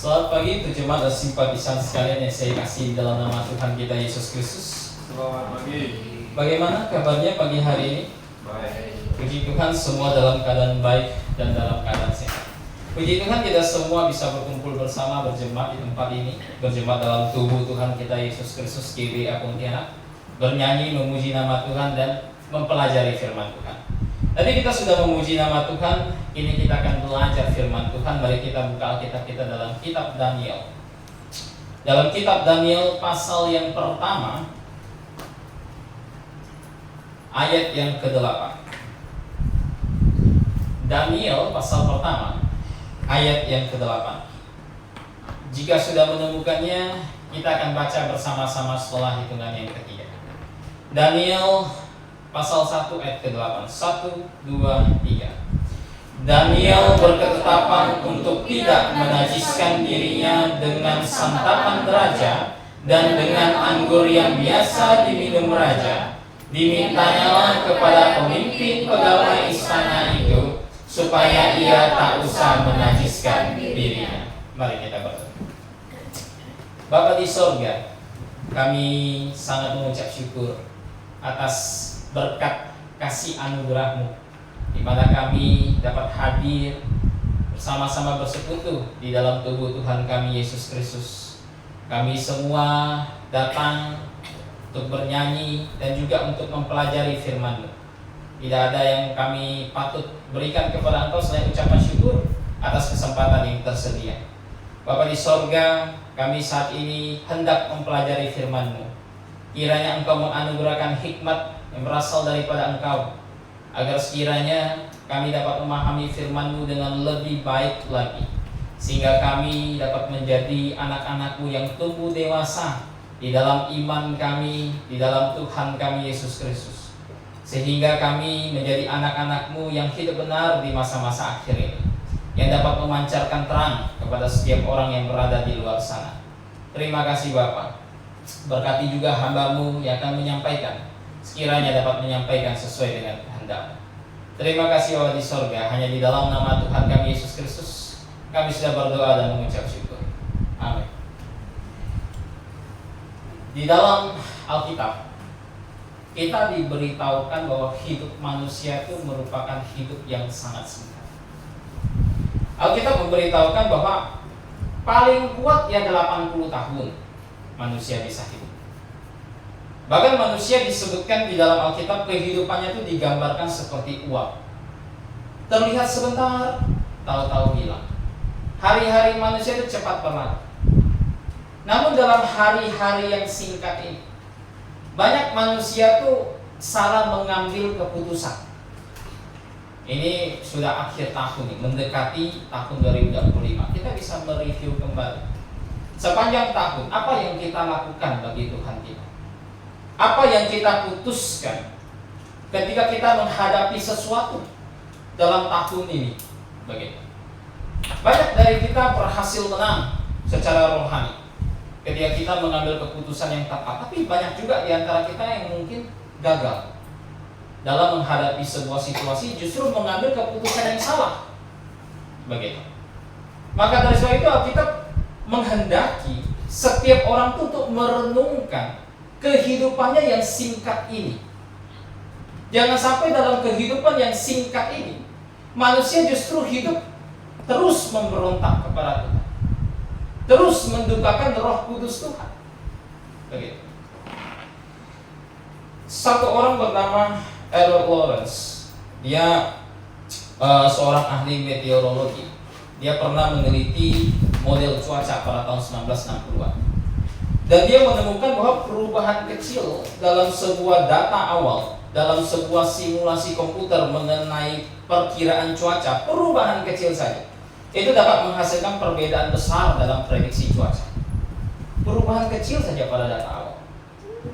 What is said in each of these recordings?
Selamat pagi untuk jemaat dan simpatisan sekalian yang saya kasih dalam nama Tuhan kita Yesus Kristus. Selamat pagi. Bagaimana kabarnya pagi hari ini? Baik. Puji Tuhan semua dalam keadaan baik dan dalam keadaan sehat. Puji Tuhan kita semua bisa berkumpul bersama berjemaat di tempat ini, berjemaat dalam tubuh Tuhan kita Yesus Kristus GBA Pontianak, bernyanyi memuji nama Tuhan dan mempelajari firman Tuhan. Tadi kita sudah memuji nama Tuhan, ini kita akan belajar firman Tuhan. Mari kita buka Alkitab kita dalam kitab Daniel. Dalam kitab Daniel pasal yang pertama, ayat yang ke-8. Daniel pasal pertama, ayat yang ke-8. Jika sudah menemukannya, kita akan baca bersama-sama setelah hitungan yang ketiga. Daniel pasal 1 ayat ke-8. 1, 2, 3. Daniel berketetapan untuk tidak menajiskan dirinya dengan santapan raja dan dengan anggur yang biasa diminum raja. Dimintanya kepada pemimpin pegawai istana itu supaya ia tak usah menajiskan dirinya. Mari kita berdoa. Bapa di sorga, kami sangat mengucap syukur atas berkat kasih anugerah-Mu, di mana kami dapat hadir bersama-sama bersekutu di dalam tubuh Tuhan kami Yesus Kristus. Kami semua datang untuk bernyanyi dan juga untuk mempelajari firman-Mu. Tidak ada yang kami patut berikan kepada Engkau selain ucapan syukur atas kesempatan yang tersedia. Bapa di sorga, kami saat ini hendak mempelajari firman-Mu. Kiranya Engkau menganugerahkan hikmat yang berasal daripada Engkau, agar sekiranya kami dapat memahami firman-Mu dengan lebih baik lagi, sehingga kami dapat menjadi anak-anak-Mu yang tumbuh dewasa di dalam iman kami, di dalam Tuhan kami Yesus Kristus, sehingga kami menjadi anak-anak-Mu yang hidup benar di masa-masa akhir ini, yang dapat memancarkan terang kepada setiap orang yang berada di luar sana. Terima kasih Bapa. Berkati juga hamba-Mu yang akan menyampaikan, sekiranya dapat menyampaikan sesuai dengan kehendak. Terima kasih Allah di sorga. Hanya di dalam nama Tuhan kami Yesus Kristus kami sudah berdoa dan mengucap syukur. Amin. Di dalam Alkitab kita diberitahukan bahwa hidup manusia itu merupakan hidup yang sangat singkat. Alkitab memberitahukan bahwa paling kuat ya 80 tahun manusia bisa hidup. Bahkan manusia disebutkan di dalam Alkitab kehidupannya itu digambarkan seperti uap. Terlihat sebentar, tahu-tahu hilang. Hari-hari manusia itu cepat berlalu. Namun dalam hari-hari yang singkat ini, banyak manusia itu salah mengambil keputusan. Ini sudah akhir tahun nih, mendekati tahun 2025. Kita bisa mereview kembali sepanjang tahun apa yang kita lakukan bagi Tuhan kita. Apa yang kita putuskan ketika kita menghadapi sesuatu dalam tahun ini. Begitu. Banyak dari kita berhasil menang secara rohani ketika kita mengambil keputusan yang tepat. Tapi banyak juga di antara kita yang mungkin gagal dalam menghadapi sebuah situasi, justru mengambil keputusan yang salah. Begitu. Maka dari sebab itu Alkitab menghendaki setiap orang itu untuk merenungkan kehidupannya yang singkat ini. Jangan sampai dalam kehidupan yang singkat ini manusia justru hidup terus memberontak kepada Tuhan, terus mendukakan Roh Kudus Tuhan. Begitu. Satu orang bernama Edward Lorenz, dia seorang ahli meteorologi. Dia pernah meneliti model cuaca pada tahun 1960-an. Dan dia menemukan bahwa perubahan kecil dalam sebuah data awal, dalam sebuah simulasi komputer mengenai perkiraan cuaca, perubahan kecil saja, itu dapat menghasilkan perbedaan besar dalam prediksi cuaca. Perubahan kecil saja pada data awal.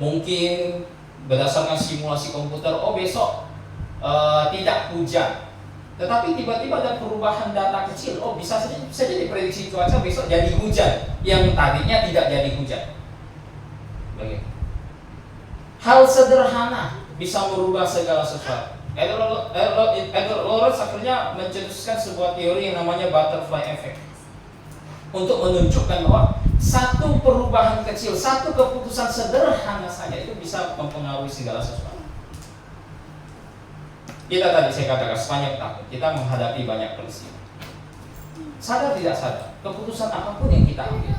Mungkin berdasarkan simulasi komputer, oh besok tidak hujan. Tetapi tiba-tiba ada perubahan data kecil, oh bisa saja diprediksi cuaca besok jadi hujan, yang tadinya tidak jadi hujan. Begitu. Hal sederhana bisa merubah segala sesuatu. Edward Lorenz akhirnya mencetuskan sebuah teori yang namanya butterfly effect. untuk menunjukkan bahwa satu perubahan kecil, satu keputusan sederhana saja itu bisa mempengaruhi segala sesuatu. Kita tadi saya katakan sepanjang tahun kita menghadapi banyak peristiwa. Sadar tidak sadar, keputusan apapun yang kita ambil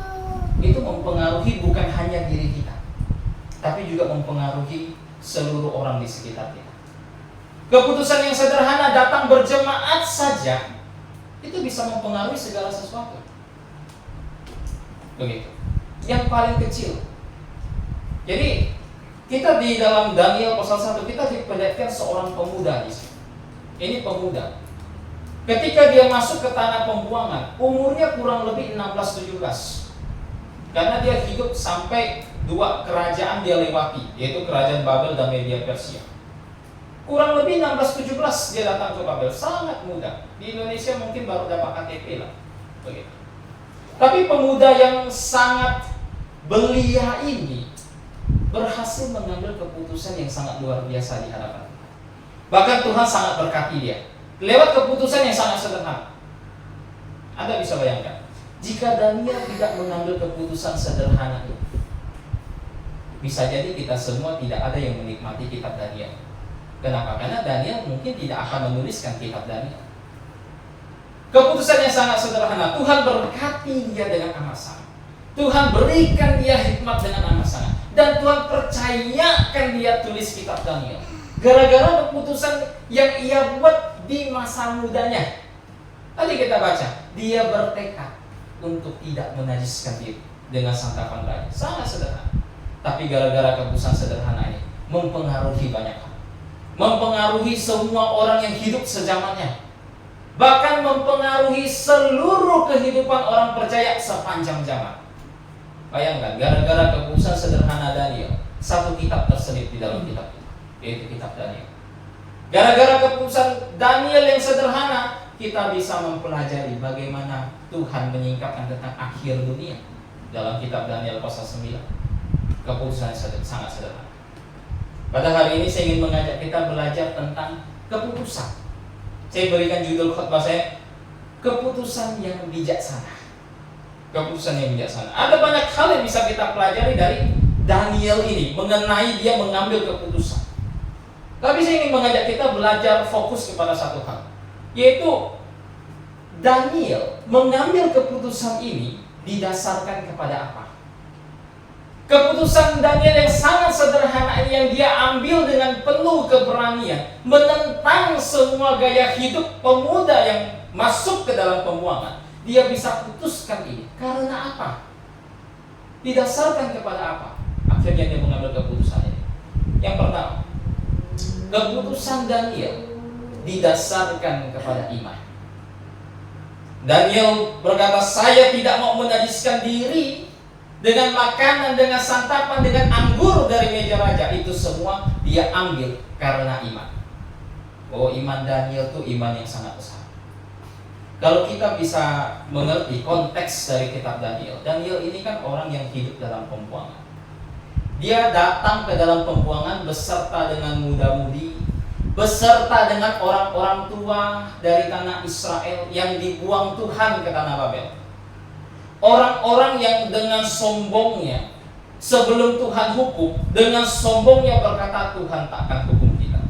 itu mempengaruhi bukan hanya diri kita, tapi juga mempengaruhi seluruh orang di sekitar kita. Keputusan yang sederhana datang berjemaat saja itu bisa mempengaruhi segala sesuatu. Begitu. Yang paling kecil. Jadi kita di dalam Daniel pasal 1 kita diperlihatkan seorang pemuda di sini. Ini pemuda. Ketika dia masuk ke tanah pembuangan, umurnya kurang lebih 16-17. Karena dia hidup sampai 2 kerajaan dia lewati, yaitu kerajaan Babel dan Media Persia. Kurang lebih 16-17 dia datang ke Babel, sangat muda. Di Indonesia mungkin baru dapat KTP lah. Begitu. Tapi pemuda yang sangat belia ini berhasil mengambil keputusan yang sangat luar biasa di hadapan Tuhan. Bahkan Tuhan sangat berkati dia lewat keputusan yang sangat sederhana. Anda bisa bayangkan, jika Daniel tidak mengambil keputusan sederhana itu, bisa jadi kita semua tidak ada yang menikmati kitab Daniel. Kenapa? Karena Daniel mungkin tidak akan menuliskan kitab Daniel. Keputusan yang sangat sederhana, Tuhan berkati dia dengan amat sangat. Tuhan berikan dia hikmat dengan amat sangat. Dan Tuhan percayakan dia tulis kitab Daniel. Gara-gara keputusan yang ia buat di masa mudanya. Tadi kita baca, dia bertekad untuk tidak menajiskan diri dengan santapan raya. Sangat sederhana. Tapi gara-gara keputusan sederhana ini mempengaruhi banyak hal. Mempengaruhi semua orang yang hidup sezamannya. Bahkan mempengaruhi seluruh kehidupan orang percaya sepanjang zaman. Bayangkan, gara-gara keputusan sederhana Daniel, satu kitab terselip di dalam kitab itu, yaitu kitab Daniel. Gara-gara keputusan Daniel yang sederhana, kita bisa mempelajari bagaimana Tuhan menyingkapkan tentang akhir dunia dalam kitab Daniel pasal 9. Keputusan yang sangat sederhana. Pada hari ini saya ingin mengajak kita belajar tentang keputusan. Saya berikan judul khotbah saya, keputusan yang bijaksana. Keputusan yang bijaksana. Ada banyak hal yang bisa kita pelajari dari Daniel ini mengenai dia mengambil keputusan. Tapi saya ingin mengajak kita belajar fokus kepada satu hal, yaitu Daniel mengambil keputusan ini didasarkan kepada apa? Keputusan Daniel yang sangat sederhana ini yang dia ambil dengan penuh keberanian, menentang semua gaya hidup pemuda yang masuk ke dalam pembuangan. Dia bisa putuskan ini karena apa? Didasarkan kepada apa? Akhirnya dia mengambil keputusan ini. Yang pertama, keputusan Daniel didasarkan kepada iman. Daniel berkata, saya tidak mau menajiskan diri dengan makanan, dengan santapan, dengan anggur dari meja raja. Itu semua dia ambil karena iman. Oh, iman Daniel itu iman yang sangat besar. Kalau kita bisa mengerti konteks dari kitab Daniel, Daniel ini kan orang yang hidup dalam pembuangan. Dia datang ke dalam pembuangan beserta dengan muda-mudi, beserta dengan orang-orang tua dari tanah Israel yang dibuang Tuhan ke tanah Babel. Orang-orang yang dengan sombongnya sebelum Tuhan hukum, dengan sombongnya berkata Tuhan tak akan hukum kita.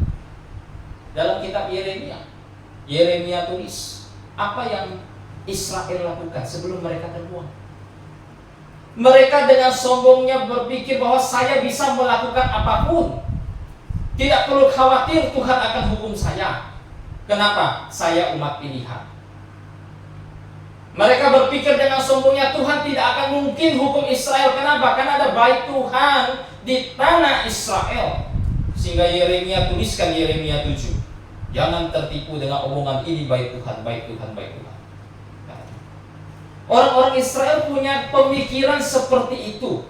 Dalam kitab Yeremia tulis apa yang Israel lakukan sebelum mereka terbuang. Mereka dengan sombongnya berpikir bahwa saya bisa melakukan apapun, tidak perlu khawatir Tuhan akan hukum saya. Kenapa? Saya umat pilihan. Mereka berpikir dengan sombongnya Tuhan tidak akan mungkin hukum Israel. Kenapa? Karena ada bait Tuhan di tanah Israel. Sehingga Yeremia tuliskan Yeremia 7. Jangan tertipu dengan omongan ini, bait Tuhan, bait Tuhan, bait Tuhan. Orang-orang Israel punya pemikiran seperti itu.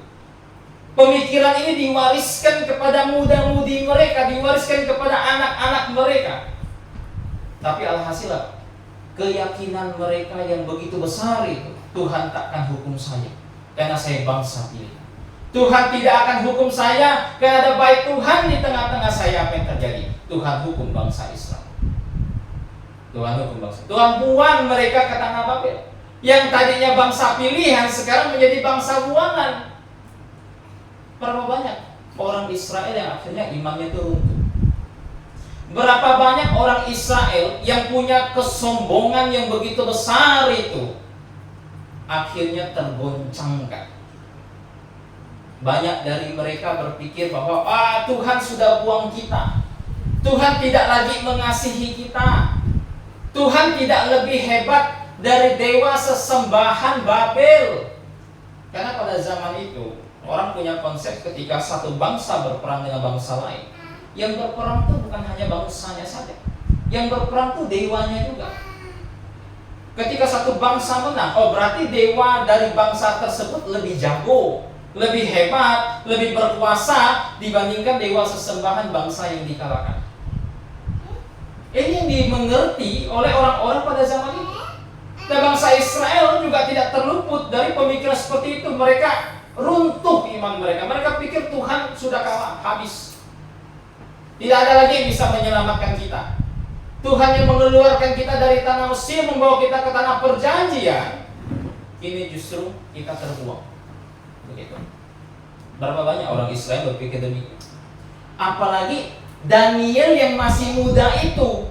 Pemikiran ini diwariskan kepada muda-mudi mereka, diwariskan kepada anak-anak mereka. Tapi alhasil keyakinan mereka yang begitu besar itu, Tuhan takkan hukum saya karena saya bangsa pilihan. Tuhan tidak akan hukum saya karena ada bait Tuhan di tengah-tengah saya. Apa yang terjadi? Tuhan hukum bangsa Israel. Tuhan hukum bangsa. Tuhan buang mereka ke tanah Babel. Yang tadinya bangsa pilihan sekarang menjadi bangsa buangan. Berapa banyak orang Israel yang akhirnya imannya itu runtuh? Berapa banyak orang Israel yang punya kesombongan yang begitu besar itu akhirnya tergoncangkan. Banyak dari mereka berpikir bahwa Tuhan sudah buang kita, Tuhan tidak lagi mengasihi kita, Tuhan tidak lebih hebat dari dewa sesembahan Babel. Karena pada zaman itu orang punya konsep ketika satu bangsa berperang dengan bangsa lain, yang berperang itu bukan hanya bangsanya saja, yang berperang itu dewanya juga. Ketika satu bangsa menang, berarti dewa dari bangsa tersebut lebih jago, lebih hebat, lebih berkuasa dibandingkan dewa sesembahan bangsa yang dikalahkan. Ini yang dimengerti oleh orang-orang pada zaman itu. Dan bangsa Israel juga tidak terluput dari pemikiran seperti itu. Mereka runtuh iman mereka. Mereka pikir Tuhan sudah kalah, habis. Tidak ada lagi yang bisa menyelamatkan kita. Tuhan yang mengeluarkan kita dari tanah Mesir, membawa kita ke tanah perjanjian, ini justru kita terbuang. Begitu. Berapa banyak orang Israel berpikir demikian? Apalagi Daniel yang masih muda itu,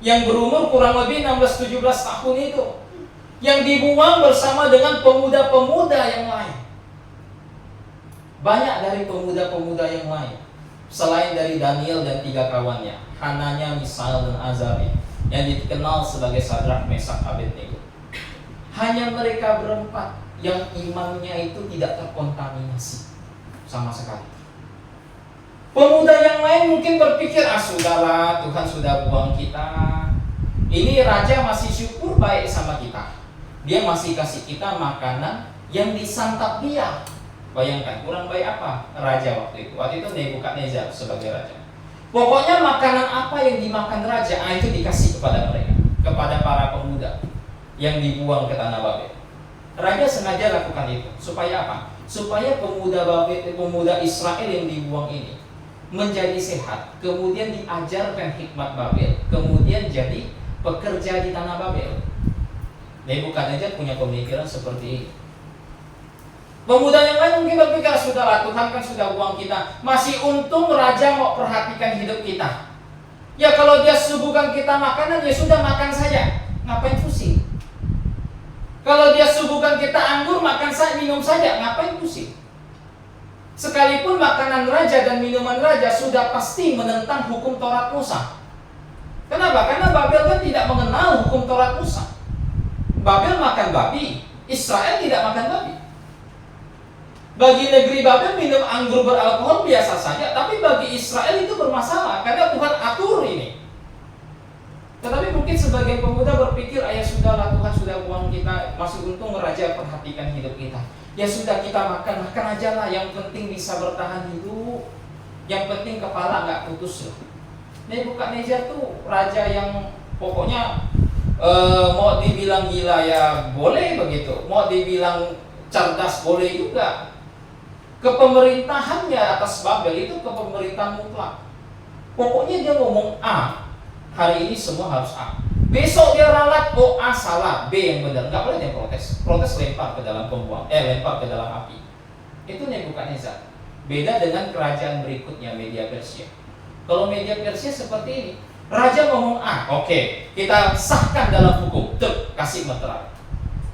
yang berumur kurang lebih 16-17 tahun itu, yang dibuang bersama dengan pemuda-pemuda yang lain. Banyak dari pemuda-pemuda yang lain, selain dari Daniel dan 3 kawannya, Hananya, Misael, dan Azari, yang dikenal sebagai Sadrak, Mesak, Abednego. Hanya mereka berempat yang imannya itu tidak terkontaminasi sama sekali. Pemuda yang lain mungkin berpikir, sudahlah, Tuhan sudah buang kita. Ini raja masih syukur baik sama kita. Dia masih kasih kita makanan yang disantap dia. Bayangkan, kurang baik apa raja waktu itu? Waktu itu Nebukadnezar sebagai raja. Pokoknya makanan apa yang dimakan raja, itu dikasih kepada mereka, kepada para pemuda yang dibuang ke tanah Babel. Raja sengaja lakukan itu. Supaya apa? Supaya pemuda Israel yang dibuang ini menjadi sehat, kemudian diajarkan hikmat Babel, kemudian jadi pekerja di tanah Babel. Nebukadnezar punya pemikiran seperti ini. Pemuda yang lain mungkin berpikir, sudahlah, Tuhan kan sudah buang kita, masih untung raja mau perhatikan hidup kita. Ya kalau dia suguhkan kita makanan, ya sudah makan saja, ngapain pusing? Kalau dia suguhkan kita anggur, makan saja, minum saja, ngapain pusing? Sekalipun makanan raja dan minuman raja sudah pasti menentang hukum Taurat Musa. Kenapa? Karena Babel kan tidak mengenal hukum Taurat Musa. Babel makan babi, Israel tidak makan babi. Bagi negeri Babel minum anggur beralkohol biasa saja, tapi bagi Israel itu bermasalah karena Tuhan atur ini. Tetapi mungkin sebagian pemuda berpikir, sudahlah, Tuhan sudah buang kita, masih untung raja perhatikan hidup kita. Ya sudah, kita makan aja lah, yang penting bisa bertahan hidup, yang penting kepala nggak putus lah. Nebukadnezar tuh raja yang pokoknya mau dibilang gila ya boleh begitu, mau dibilang cerdas boleh juga. Kepemerintahannya atas Babel itu kepemerintahan mutlak. Pokoknya dia ngomong A, hari ini semua harus A. Besok dia ralat, A salah, B yang benar. Nggak boleh dia protes. Protes lempar ke dalam lempar ke dalam api. Itu Nebukadnezar. Beda dengan kerajaan berikutnya, Media Persia. Kalau Media Persia seperti ini, raja ngomong A, oke, kita sahkan dalam hukum, kasih meterai.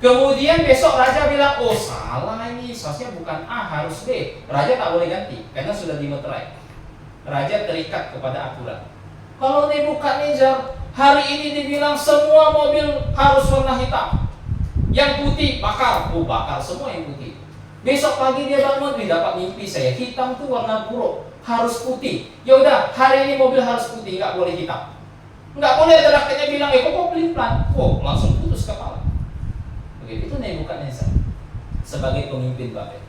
Kemudian besok raja bilang, salah ini, seharusnya bukan A, harus B. Raja tak boleh ganti, karena sudah dimeterai. Raja terikat kepada aturan. Kalau Nebukadnezar hari ini dibilang semua mobil harus warna hitam, yang putih bakar, bakar semua yang putih. Besok pagi dia bangun, dapat mimpi saya, hitam tuh warna buruk, harus putih. Ya udah, hari ini mobil harus putih, nggak boleh hitam. Nggak boleh ada rakyatnya bilang, kok pelin-pelan, langsung putus kepala. Itu Nebukadnezar sebagai pemimpin Babel.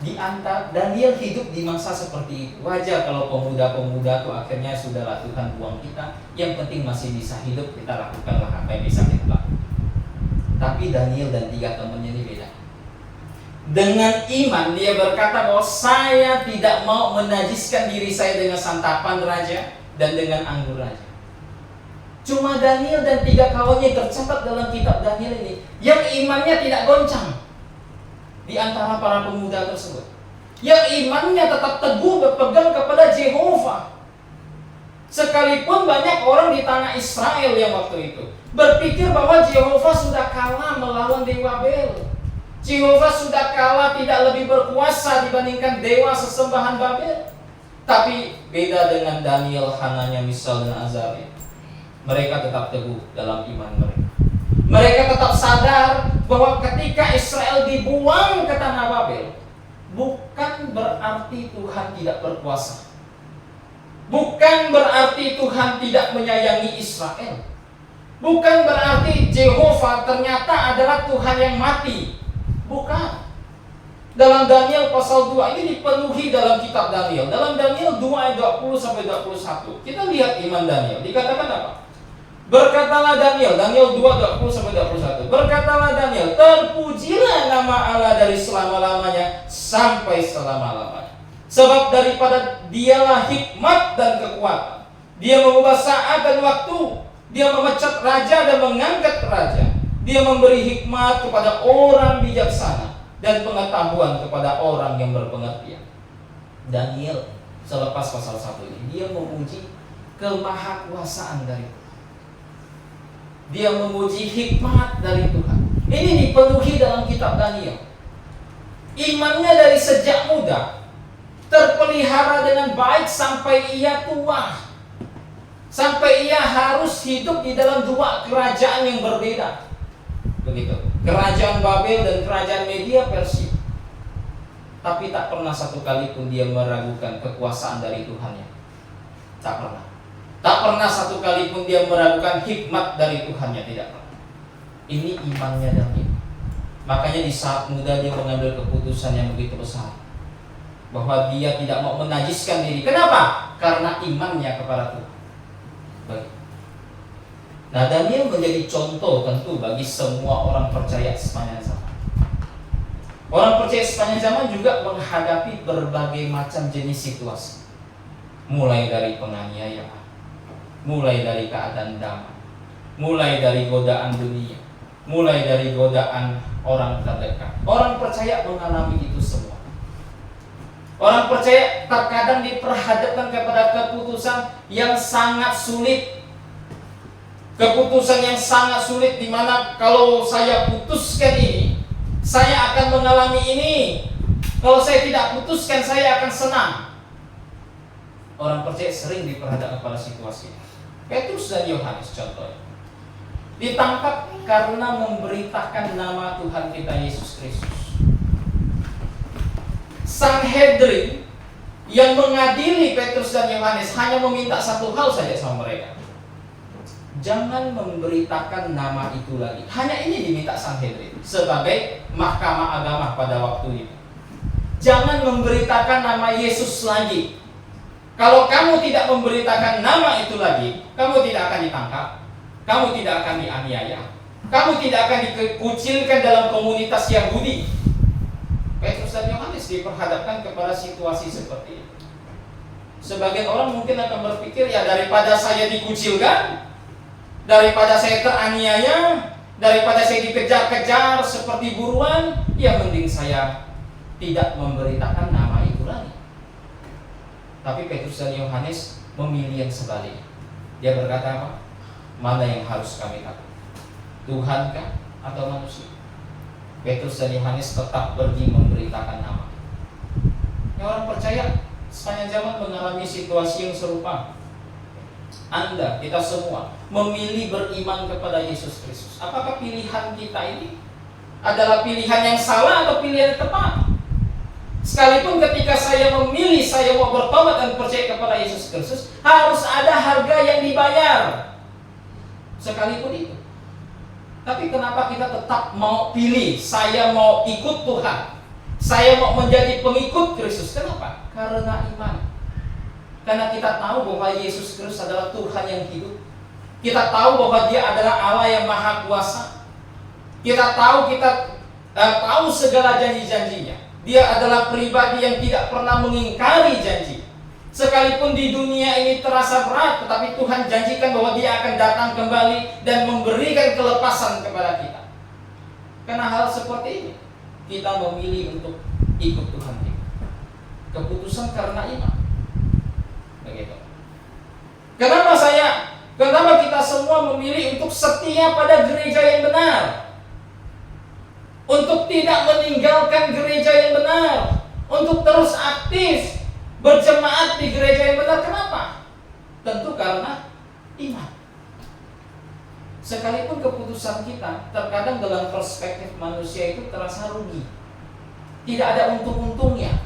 Di antara Daniel hidup di masa seperti itu. Wajar kalau pemuda-pemuda itu akhirnya sudahlah, Tuhan buang kita, yang penting masih bisa hidup, kita lakukanlah apa yang bisa kita lakukan. Tapi Daniel dan 3 temannya ini beda. Dengan iman dia berkata bahwa saya tidak mau menajiskan diri saya dengan santapan raja dan dengan anggur raja. Cuma Daniel dan 3 kawannya tercatat dalam kitab Daniel ini yang imannya tidak goncang di antara para pemuda tersebut. Yang imannya tetap teguh berpegang kepada Jehovah. Sekalipun banyak orang di tanah Israel yang waktu itu berpikir bahwa Jehovah sudah kalah melawan dewa Bel. Jehovah sudah kalah, tidak lebih berkuasa dibandingkan dewa sesembahan Babel. Tapi beda dengan Daniel, Hananya, Misal, dan Azaria. Mereka tetap teguh dalam iman mereka. Mereka tetap sadar bahwa ketika Israel dibuang ke tanah Babel, bukan berarti Tuhan tidak berkuasa. Bukan berarti Tuhan tidak menyayangi Israel. Bukan berarti Jehovah ternyata adalah Tuhan yang mati. Bukan. Dalam Daniel pasal 2 ini dipenuhi dalam kitab Daniel. Dalam Daniel 2 ayat 20 sampai 21. Kita lihat iman Daniel. Dikatakan apa? Berkatalah Daniel, Daniel 2 20 sampai 21. Berkatalah Daniel, terpujilah nama Allah dari selama-lamanya sampai selama-lamanya. Sebab daripada dialah hikmat dan kekuatan. Dia mengubah saat dan waktu. Dia memecat raja dan mengangkat raja. Dia memberi hikmat kepada orang bijaksana dan pengetahuan kepada orang yang berpengertian. Daniel selepas pasal 1 ini, dia memuji kemahakuasaan dari Tuhan. Dia memuji hikmat dari Tuhan. Ini dipenuhi dalam kitab Daniel. Imannya dari sejak muda terpelihara dengan baik sampai ia tua. Sampai ia harus hidup di dalam 2 kerajaan yang berbeda. Begitu. Kerajaan Babel dan kerajaan Media Persia. Tapi tak pernah satu kali pun dia meragukan kekuasaan dari Tuhannya. Tak pernah. Tak pernah satu kali pun dia meragukan hikmat dari Tuhannya. Tidak pernah. Ini imannya Daniel. Makanya di saat muda dia mengambil keputusan yang begitu besar, bahwa dia tidak mau menajiskan diri. Kenapa? Karena imannya kepada Tuhan. Baik. Nah, Daniel menjadi contoh tentu bagi semua orang percaya sepanjang zaman. Orang percaya sepanjang zaman juga menghadapi berbagai macam jenis situasi. Mulai dari penganiayaan, mulai dari keadaan damai, mulai dari godaan dunia, mulai dari godaan orang terdekat. Orang percaya mengalami itu semua. Orang percaya terkadang diperhadapkan kepada keputusan yang sangat sulit. Keputusan yang sangat sulit, di mana kalau saya putuskan ini, saya akan mengalami ini. Kalau saya tidak putuskan, saya akan senang. Orang percaya sering diperhadapkan pada situasi. Petrus dan Yohanes contohnya ditangkap karena memberitakan nama Tuhan kita Yesus Kristus. Sanhedrin yang mengadili Petrus dan Yohanes hanya meminta satu hal saja sama mereka. Jangan memberitakan nama itu lagi. Hanya ini diminta Sanhedrin sebagai mahkamah agama pada waktu itu. Jangan memberitakan nama Yesus lagi. Kalau kamu tidak memberitakan nama itu lagi, kamu tidak akan ditangkap, kamu tidak akan dianiaya, kamu tidak akan dikucilkan dalam komunitas Yahudi. Petrus dan Yohanes diperhadapkan kepada situasi seperti itu. Sebagian orang mungkin akan berpikir, ya daripada saya dikucilkan, daripada saya teraniaya, daripada saya dikejar-kejar seperti buruan, ya mending saya tidak memberitakan nama itu lagi. Tapi Petrus dan Yohanes memilih yang sebaliknya. Dia berkata apa? Mana yang harus kami takut? Tuhan kah atau manusia? Petrus dan Yohanes tetap pergi memberitakan nama. Yang orang percaya sepanjang zaman mengalami situasi yang serupa. Anda, kita semua memilih beriman kepada Yesus Kristus. Apakah pilihan kita ini adalah pilihan yang salah atau pilihan yang tepat? Sekalipun ketika saya memilih, saya mau bertobat dan percaya kepada Yesus Kristus, harus ada harga yang dibayar. Sekalipun itu. Tapi kenapa kita tetap mau pilih, saya mau ikut Tuhan, saya mau menjadi pengikut Kristus? Kenapa? Karena iman. Karena kita tahu bahwa Yesus Kristus adalah Tuhan yang hidup. Kita tahu bahwa Dia adalah Allah yang Maha Kuasa. Kita tahu segala janji-janjinya. Dia adalah pribadi yang tidak pernah mengingkari janji. Sekalipun di dunia ini terasa berat, tetapi Tuhan janjikan bahwa Dia akan datang kembali dan memberikan kelepasan kepada kita. Karena hal seperti ini, kita memilih untuk ikut Tuhan kita. Keputusan karena iman. Begitu. Kenapa kita semua memilih untuk setia pada gereja yang benar? Untuk tidak meninggalkan gereja yang benar, untuk terus aktif berjemaat di gereja yang benar. Kenapa? Tentu karena iman. Sekalipun keputusan kita terkadang dalam perspektif manusia itu terasa rugi, tidak ada untung-untungnya.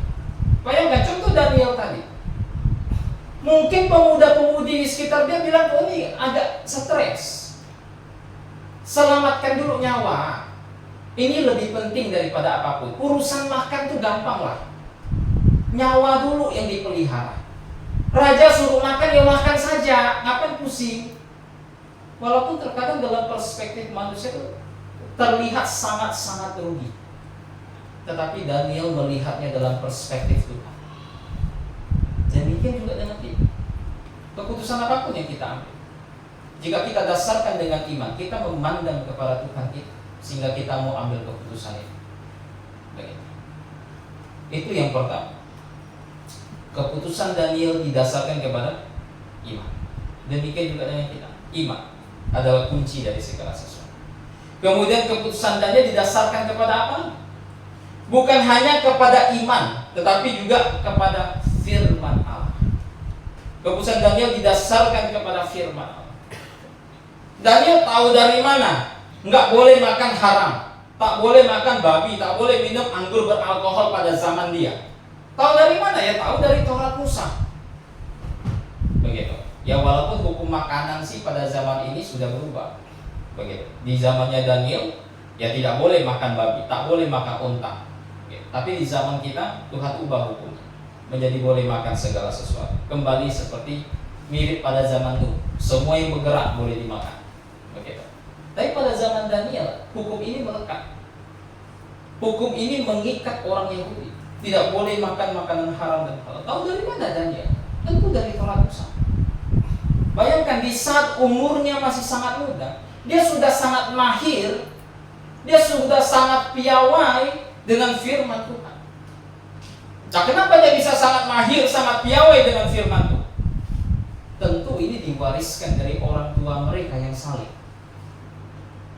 Bayangkan contoh Daniel tadi. Mungkin pemuda-pemudi di sekitar dia bilang, oh ini agak stres, selamatkan dulu nyawa. Ini lebih penting daripada apapun. Urusan makan tuh gampang lah, nyawa dulu yang dipelihara. Raja suruh makan, ya makan saja, ngapain pusing? Walaupun terkadang dalam perspektif manusia itu terlihat sangat-sangat rugi, tetapi Daniel melihatnya dalam perspektif Tuhan. Demikian juga dengan kita. Keputusan apapun yang kita ambil, jika kita dasarkan dengan iman, kita memandang kepada Tuhan kita, sehingga kita mau ambil keputusan itu. Begitu. Itu yang pertama. Keputusan Daniel didasarkan kepada iman. Demikian juga dengan kita. Iman adalah kunci dari segala sesuatu. Kemudian keputusan Daniel didasarkan kepada apa? Bukan hanya kepada iman, tetapi juga kepada firman Allah. Keputusan Daniel didasarkan kepada firman Allah. Daniel tahu dari mana? Enggak boleh makan haram, tak boleh makan babi, tak boleh minum anggur beralkohol pada zaman dia. Tahu dari mana? Ya tahu dari Taurat Musa. Begitu. Ya walaupun hukum makanan sih pada zaman ini sudah berubah. Begitu. Di zamannya Daniel, ya tidak boleh makan babi, tak boleh makan unta. Begitu. Tapi di zaman kita Tuhan ubah hukumnya menjadi boleh makan segala sesuatu. Kembali seperti mirip pada zaman Nuh, semua yang bergerak boleh dimakan. Begitu. Tapi pada zaman Daniel, hukum ini melekat. Hukum ini mengikat orang Yahudi. Tidak boleh makan makanan haram dan halal. Tahu dari mana Daniel? Tentu dari Taurat Musa. Bayangkan di saat umurnya masih sangat muda, dia sudah sangat mahir, dia sudah sangat piawai dengan firman Tuhan. Nah, kenapa dia bisa sangat mahir, sangat piawai dengan firman Tuhan? Tentu ini diwariskan dari orang tua mereka yang saleh.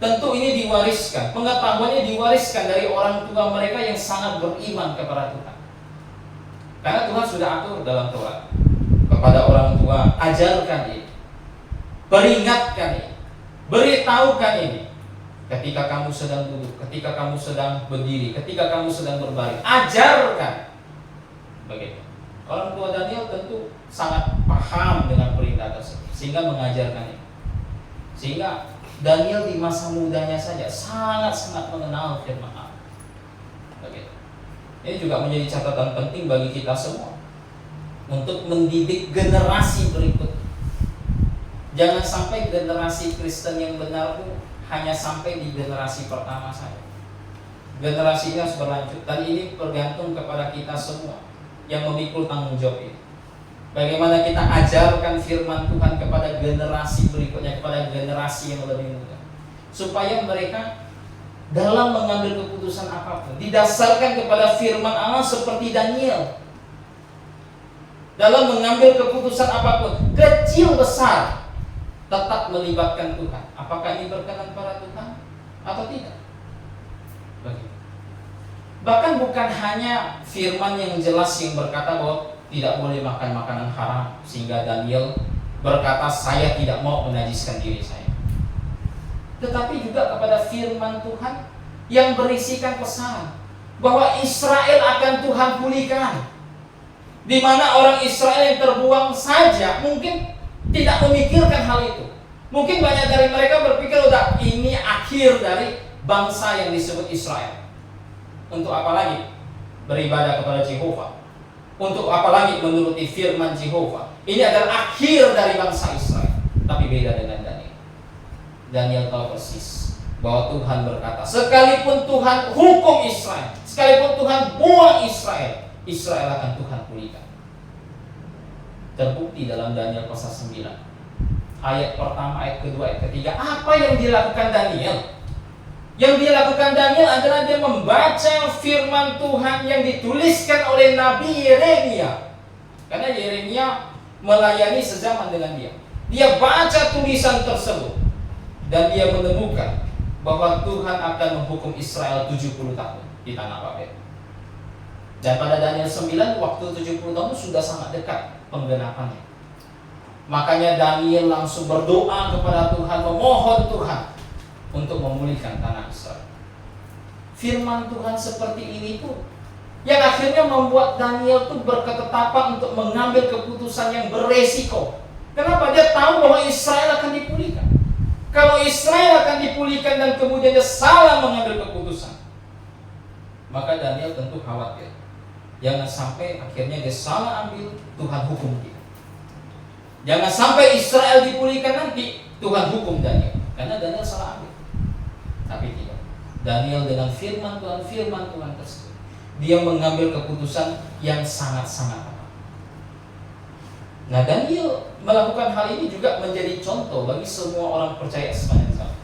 Tentu ini diwariskan, pengetahuannya diwariskan dari orang tua mereka yang sangat beriman kepada Tuhan. Karena Tuhan sudah atur dalam Taurat kepada orang tua, ajarkan ini, peringatkan ini, beritahukan ini. Ketika kamu sedang duduk, ketika kamu sedang berdiri, ketika kamu sedang berbaring, ajarkan. Begitu. Orang tua Daniel tentu sangat paham dengan perintah tersebut, sehingga mengajarkan ini. Sehingga Daniel di masa mudanya saja sangat-sangat mengenal firman Allah. Begitu. Ini juga menjadi catatan penting bagi kita semua untuk mendidik generasi berikut. Jangan sampai generasi Kristen yang benar itu hanya sampai di generasi pertama saja. Generasi ini harus berlanjut, dan ini bergantung kepada kita semua yang memikul tanggung jawab ini. Bagaimana kita ajarkan firman Tuhan kepada generasi berikutnya, kepada generasi yang lebih muda, supaya mereka dalam mengambil keputusan apapun didasarkan kepada firman Allah seperti Daniel. Dalam mengambil keputusan apapun, kecil besar, tetap melibatkan Tuhan. Apakah ini berkenan pada Tuhan atau tidak? Begitu. Bahkan bukan hanya firman yang jelas yang berkata bahwa tidak boleh makan makanan haram, sehingga Daniel berkata, saya tidak mau menajiskan diri saya. Tetapi juga kepada firman Tuhan yang berisikan pesan bahwa Israel akan Tuhan pulihkan. Di mana orang Israel yang terbuang saja mungkin tidak memikirkan hal itu. Mungkin banyak dari mereka berpikir, udah ini akhir dari bangsa yang disebut Israel. Untuk apa lagi beribadah kepada Jehovah? Untuk apa lagi menuruti firman Jehovah? Ini adalah akhir dari bangsa Israel. Tapi beda dengan Daniel. Daniel tahu persis bahwa Tuhan berkata, sekalipun Tuhan hukum Israel, sekalipun Tuhan buang Israel, Israel akan Tuhan pulihkan. Terbukti dalam Daniel pasal 9. Ayat pertama, ayat kedua, ayat ketiga. Apa yang dilakukan Daniel? Yang dia lakukan Daniel adalah dia membaca firman Tuhan yang dituliskan oleh Nabi Yeremia. Karena Yeremia melayani sezaman dengan dia. Dia baca tulisan tersebut dan dia menemukan bahwa Tuhan akan menghukum Israel 70 tahun di tanah Babel. Dan pada Daniel 9, waktu 70 tahun sudah sangat dekat penggenapannya. Makanya Daniel langsung berdoa kepada Tuhan, memohon Tuhan untuk memulihkan tanah Israel. Firman Tuhan seperti ini tuh yang akhirnya membuat Daniel tuh berketetapan untuk mengambil keputusan yang beresiko. Kenapa? Dia tahu bahwa Israel akan dipulihkan. Kalau Israel akan dipulihkan dan kemudian dia salah mengambil keputusan, maka Daniel tentu khawatir. Jangan sampai akhirnya dia salah ambil, Tuhan hukum dia. Jangan sampai Israel dipulihkan nanti, Tuhan hukum Daniel, karena Daniel salah ambil. Tapi tidak. Daniel dengan firman Tuhan tersebut, dia mengambil keputusan yang sangat-sangat tepat. Nah, Daniel melakukan hal ini juga menjadi contoh bagi semua orang percaya sepanjang zaman.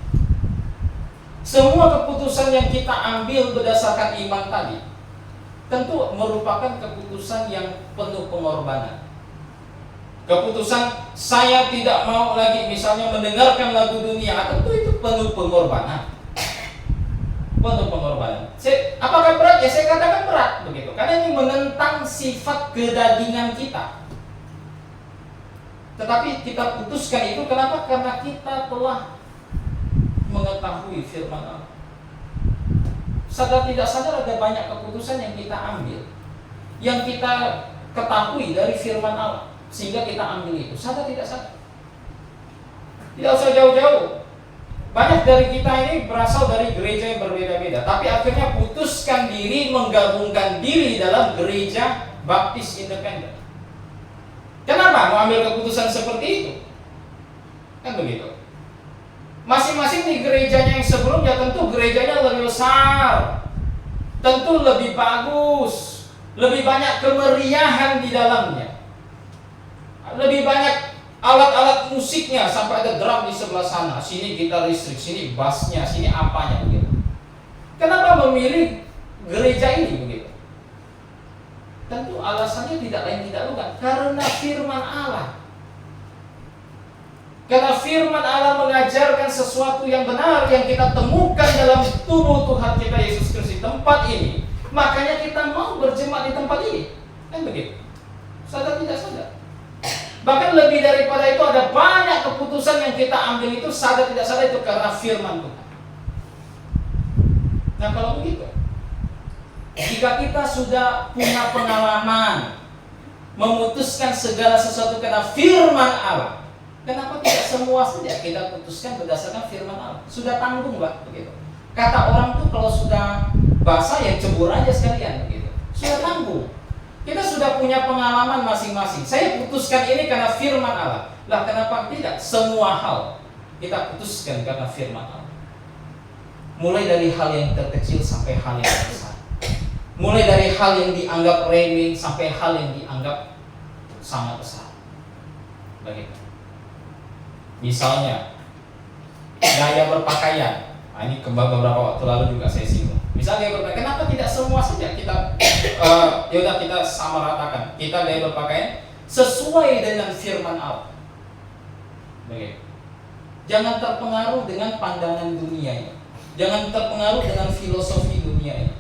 Semua keputusan yang kita ambil berdasarkan iman tadi tentu merupakan keputusan yang penuh pengorbanan. Keputusan saya tidak mau lagi misalnya mendengarkan lagu dunia, tentu itu penuh pengorbanan. Penuh pengorbanan. Apakah berat? Ya saya katakan berat begitu. Karena ini menentang sifat kedagingan kita. Tetapi kita putuskan itu kenapa? Karena kita telah mengetahui firman Allah. Sadar tidak sadar ada banyak keputusan yang kita ambil, yang kita ketahui dari firman Allah, sehingga kita ambil itu. Sadar tidak sadar. Tidak usah jauh-jauh. Banyak dari kita ini berasal dari gereja yang berbeda-beda, tapi akhirnya putuskan diri, menggabungkan diri dalam gereja Baptis Independen. Kenapa mau ambil keputusan seperti itu? Kan begitu. Masing-masing di gerejanya yang sebelumnya tentu gerejanya lebih besar, tentu lebih bagus, lebih banyak kemeriahan di dalamnya, lebih banyak alat-alat musiknya, sampai ada drum di sebelah sana, sini gitar listrik, sini bassnya, sini apanya begitu. Kenapa memilih gereja ini begitu? Tentu alasannya tidak lain tidak bukan karena firman Allah. Karena firman Allah mengajarkan sesuatu yang benar yang kita temukan dalam tubuh Tuhan kita Yesus Kristus, tempat ini. Makanya kita mau berjemaat di tempat ini. Kan begitu. Sadar tidak sadar. Bahkan lebih daripada itu ada banyak keputusan yang kita ambil itu sadar tidak sadar itu karena firman Tuhan. Nah kalau begitu, jika kita sudah punya pengalaman memutuskan segala sesuatu karena firman Allah, kenapa tidak semua saja kita putuskan berdasarkan firman Allah? Sudah tanggung lah begitu. Kata orang tuh kalau sudah basah ya cebur aja sekalian begitu. Sudah tanggung. Kita sudah punya pengalaman masing-masing. Saya putuskan ini karena firman Allah. Lah kenapa tidak semua hal kita putuskan karena firman Allah? Mulai dari hal yang terkecil sampai hal yang besar. Mulai dari hal yang dianggap remeh sampai hal yang dianggap sangat besar. Begitu. Misalnya gaya berpakaian. Nah, ini beberapa waktu lalu juga saya singgung. Misalnya gaya berpakaian, kenapa tidak semua saja kita yaudah kita sama ratakan. Kita gaya berpakaian sesuai dengan firman Allah. Begitu. Jangan terpengaruh dengan pandangan dunia ini. Jangan terpengaruh dengan filosofi dunia ini.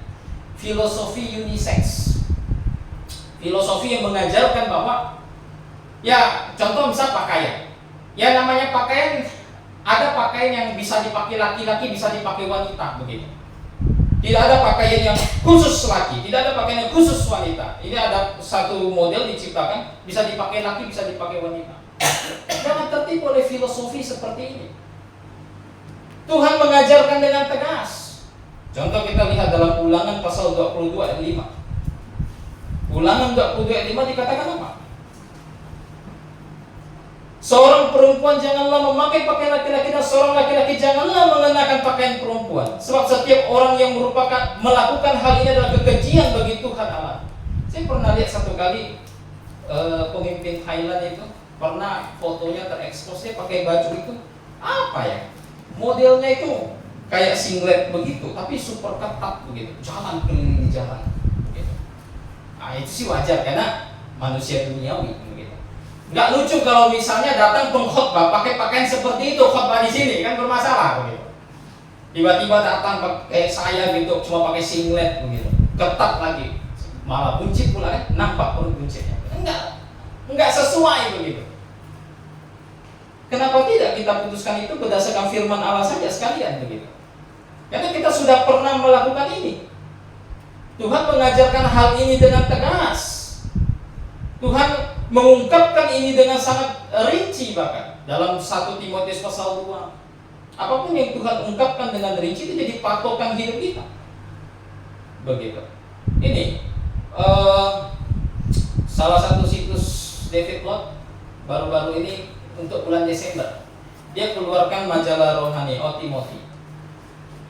Filosofi unisex. Filosofi yang mengajarkan bahwa ya contoh misal pakaian. Ya namanya pakaian, ada pakaian yang bisa dipakai laki-laki, bisa dipakai wanita begitu. Tidak ada pakaian yang khusus laki, tidak ada pakaian yang khusus wanita. Ini ada satu model diciptakan, bisa dipakai laki, bisa dipakai wanita. Jangan tertipu oleh filosofi seperti ini. Tuhan mengajarkan dengan tegas. Contoh kita lihat dalam Ulangan pasal 22 ayat 5. Ulangan 22 ayat 5 dikatakan apa? Seorang perempuan janganlah memakai pakaian laki-laki dan seorang laki-laki janganlah mengenakan pakaian perempuan. Sebab setiap orang yang melakukan hal ini adalah kekejian bagi Tuhan Allah. Saya pernah lihat satu kali pemimpin Thailand itu pernah fotonya terekspos, dia pakai baju itu apa ya? Modelnya itu kayak singlet begitu, tapi super ketat begitu, jalan keliling di jalan. Begitu. Nah itu sih wajar karena manusia duniawi begitu. Nggak lucu kalau misalnya datang pengkhotbah pakai pakaian seperti itu, khotbah di sini kan bermasalah begitu. Tiba-tiba datang pakai saya gitu, cuma pakai singlet begitu, ketat lagi, malah buncit pula nampak perut buncitnya. Enggak sesuai begitu. Kenapa tidak kita putuskan itu berdasarkan firman Allah saja sekalian begitu? Karena kita sudah pernah melakukan ini. Tuhan mengajarkan hal ini dengan tegas. Tuhan mengungkapkan ini dengan sangat rinci bahkan dalam 1 Timotius pasal 2. Apapun yang Tuhan ungkapkan dengan rinci itu jadi patokan hidup kita. Begitu. Ini salah satu situs David Lott baru-baru ini untuk bulan Desember dia keluarkan majalah rohani Timothy.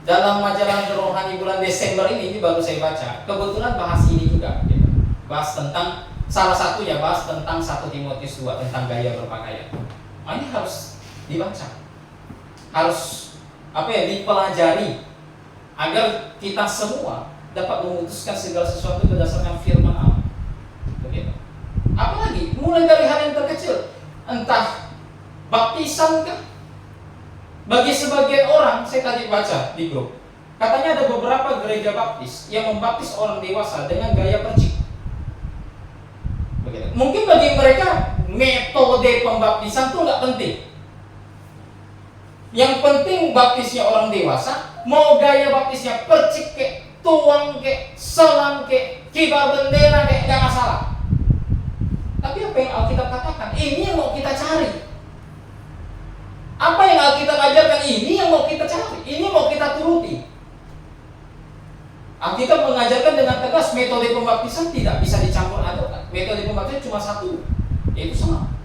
Dalam majalah rohani bulan Desember ini baru saya baca, kebetulan bahas ini juga gitu. Bahas tentang salah satunya bahas tentang 1 Timotius 2 tentang gaya berpakaian. Ini harus dibaca, harus dipelajari agar kita semua dapat memutuskan segala sesuatu berdasarkan firman Allah. Begitu. Apalagi mulai dari hal yang terkecil, entah baptisan kah? Bagi sebagian orang, saya tadi baca di grup, katanya ada beberapa gereja baptis yang membaptis orang dewasa dengan gaya percik. Begitu. Mungkin bagi mereka metode pembaptisan itu nggak penting. Yang penting baptisnya orang dewasa, mau gaya baptisnya percik kek, tuang kek, selang kek, kibar bendera kek, nggak masalah. Tapi apa yang Alkitab katakan, ini yang mau kita cari. Apa yang Alkitab ajarkan, ini yang mau kita cari, ini mau kita turuti. Alkitab mengajarkan dengan tegas metode pembaptisan tidak bisa dicampur adukkan. Metode pembaptisan cuma satu, yaitu sama.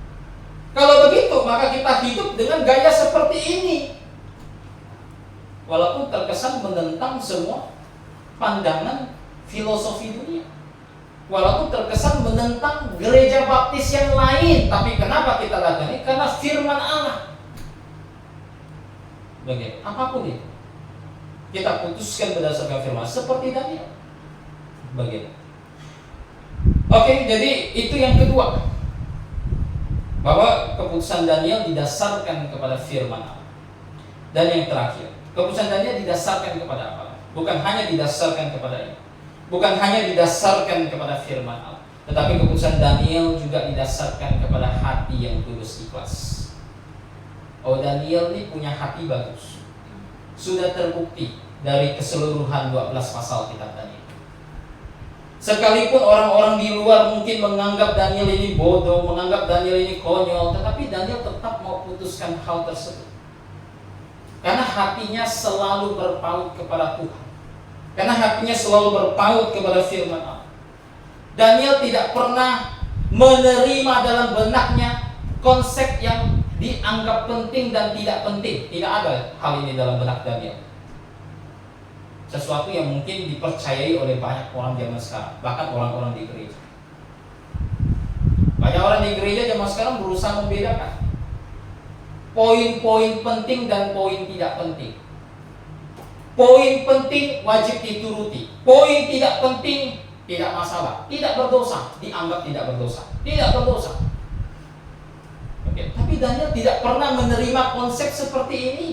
Kalau begitu, maka kita hidup dengan gaya seperti ini. Walaupun terkesan menentang semua pandangan filosofi dunia. Walaupun terkesan menentang gereja baptis yang lain, tapi kenapa kita lakukan ini? Karena firman Allah. Begitu. Apapun itu, kita putuskan berdasarkan firman seperti Daniel. Begitu. Oke, jadi itu yang kedua, bahwa keputusan Daniel didasarkan kepada firman Allah. Dan yang terakhir, keputusan Daniel didasarkan kepada apa? Bukan hanya didasarkan kepada ini, bukan hanya didasarkan kepada firman Allah, tetapi keputusan Daniel juga didasarkan kepada hati yang tulus ikhlas. Daniel ini punya hati bagus. Sudah terbukti dari keseluruhan 12 pasal kitab Daniel. Sekalipun orang-orang di luar mungkin menganggap Daniel ini bodoh, menganggap Daniel ini konyol, tetapi Daniel tetap mau putuskan hal tersebut. Karena hatinya selalu berpaut kepada Tuhan. Karena hatinya selalu berpaut kepada firman Allah. Daniel tidak pernah menerima dalam benaknya konsep yang dianggap penting dan tidak penting. Tidak ada hal ini dalam benak Daniel. Sesuatu yang mungkin dipercayai oleh banyak orang zaman sekarang, bahkan orang-orang di gereja. Banyak orang di gereja zaman sekarang berusaha membedakan poin-poin penting dan poin tidak penting. Poin penting wajib dituruti, poin tidak penting tidak masalah, tidak berdosa, dianggap tidak berdosa, tidak berdosa. Tapi Daniel tidak pernah menerima konsep seperti ini.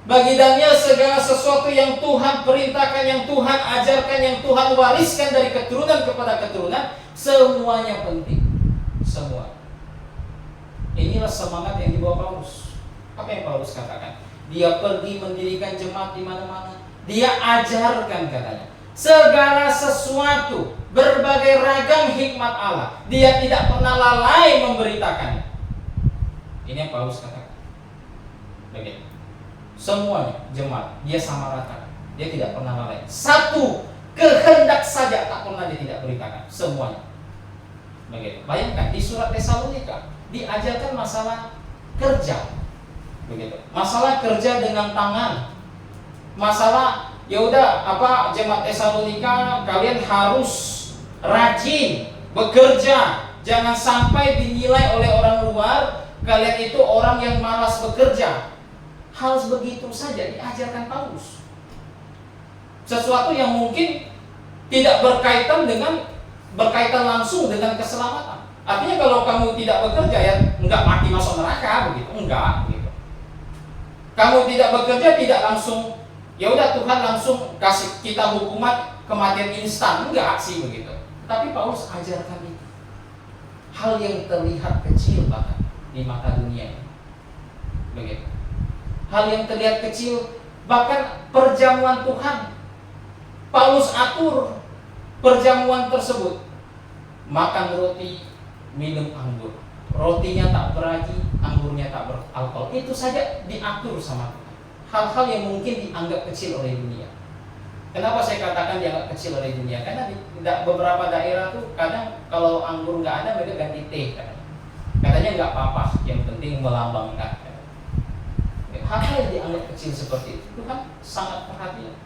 Bagi Daniel segala sesuatu yang Tuhan perintahkan, yang Tuhan ajarkan, yang Tuhan wariskan dari keturunan kepada keturunan, semuanya penting. Semua. Inilah semangat yang dibawa Paulus. Apa yang Paulus katakan? Dia pergi mendirikan jemaat di mana-mana. Dia ajarkan katanya segala sesuatu, berbagai ragam hikmat Allah. Dia tidak pernah lalai memberitakannya. Ini yang Paulus katakan. Begitu. Semuanya jemaat dia sama rata. Dia tidak pernah lalai. Satu kehendak saja tak pernah dia tidak beritakan. Semuanya. Begitu. Bayangkan di surat Tesalonika diajarkan masalah kerja. Begitu. Masalah kerja dengan tangan. Masalah jemaat Tesalonika kalian harus rajin bekerja. Jangan sampai dinilai oleh orang luar, kalian itu orang yang malas bekerja. Hal begitu saja diajarkan Paulus. Sesuatu yang mungkin tidak berkaitan langsung dengan keselamatan. Artinya kalau kamu tidak bekerja ya enggak mati masuk neraka begitu, enggak gitu. Kamu tidak bekerja tidak langsung ya udah Tuhan langsung kasih kita hukuman kematian instan, enggak sih begitu. Tapi Paulus ajarkan itu. Hal yang terlihat kecil bahkan di mata dunia ini. Begitu. Hal yang terlihat kecil, bahkan perjamuan Tuhan. Paulus atur perjamuan tersebut. Makan roti, minum anggur. Rotinya tak beragi, anggurnya tak beralkohol. Itu saja diatur sama Tuhan. Hal-hal yang mungkin dianggap kecil oleh dunia. Kenapa saya katakan dianggap kecil oleh dunia? Karena di beberapa daerah tuh kadang kalau anggur nggak ada mereka ganti teh katanya nggak apa-apa, yang penting melambangkan. Hal-hal yang dianggap kecil seperti itu Tuhan sangat perhatian.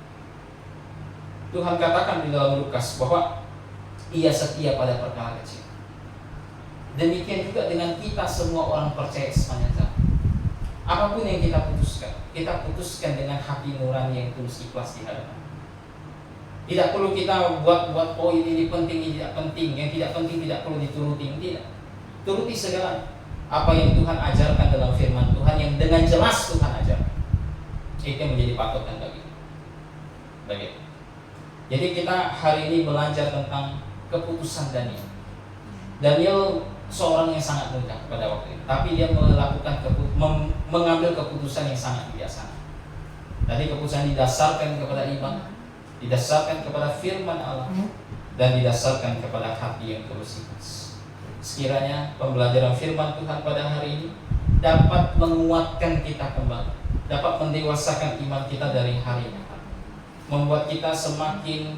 Tuhan katakan di dalam Lukas bahwa Ia setia pada perkara kecil. Demikian juga dengan kita semua orang percaya sepanjang zaman. Apapun yang kita putuskan dengan hati nurani yang tulus ikhlas di hadapan. Tidak perlu kita buat poin ini penting, ini tidak penting. Yang tidak penting tidak perlu dituruti, tidak. Turuti segala apa yang Tuhan ajarkan dalam firman Tuhan yang dengan jelas Tuhan ajarkan. Itu yang menjadi patokan bagi. Jadi kita hari ini belajar tentang keputusan Daniel. Daniel seorang yang sangat mudah pada waktu itu, tapi dia mengambil keputusan yang sangat bijaksana. Tadi keputusan didasarkan kepada iman, didasarkan kepada firman Allah, dan didasarkan kepada hati yang tulus ikhlas. Sekiranya pembelajaran firman Tuhan pada hari ini dapat menguatkan kita kembali, dapat mendewasakan iman kita dari hari ke hari, membuat kita semakin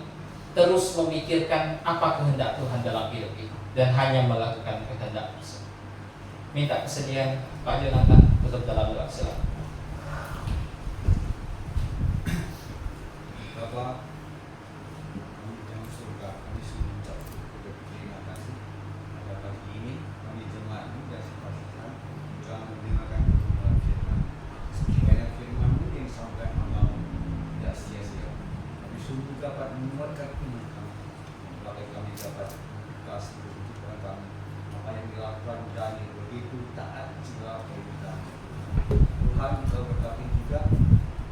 terus memikirkan apa kehendak Tuhan dalam hidup kita dan hanya melakukan kehendak tersebut. Minta kesediaan Pak Jonathan tutup dalam doa silakan. Bapak yang surga, kami sungguh mengucap terima kasih pada pagi ini kami jemaat dan simpatisan telah mendengarkan pertemuan firman. Sekiranya firman yang sampai malam tidak sia-sia, kami sungguh dapat menguatkan iman kami, agar kami dapat kasih kepada kami apa yang dilakukan Daniel begitu taat juga perintah Tuhan. Kau berkati juga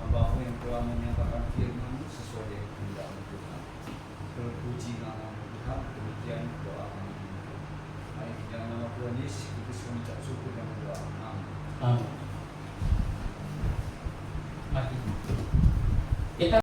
hamba-Mu yang telah menyampaikan firman sesuai dengan kehendak Tuhan. Terpuji nama Tuhan. Demikian doa kami. Dalam nama Tuhan Yesus Kristus kami ucap syukur dan berdoa. Amin. Amin.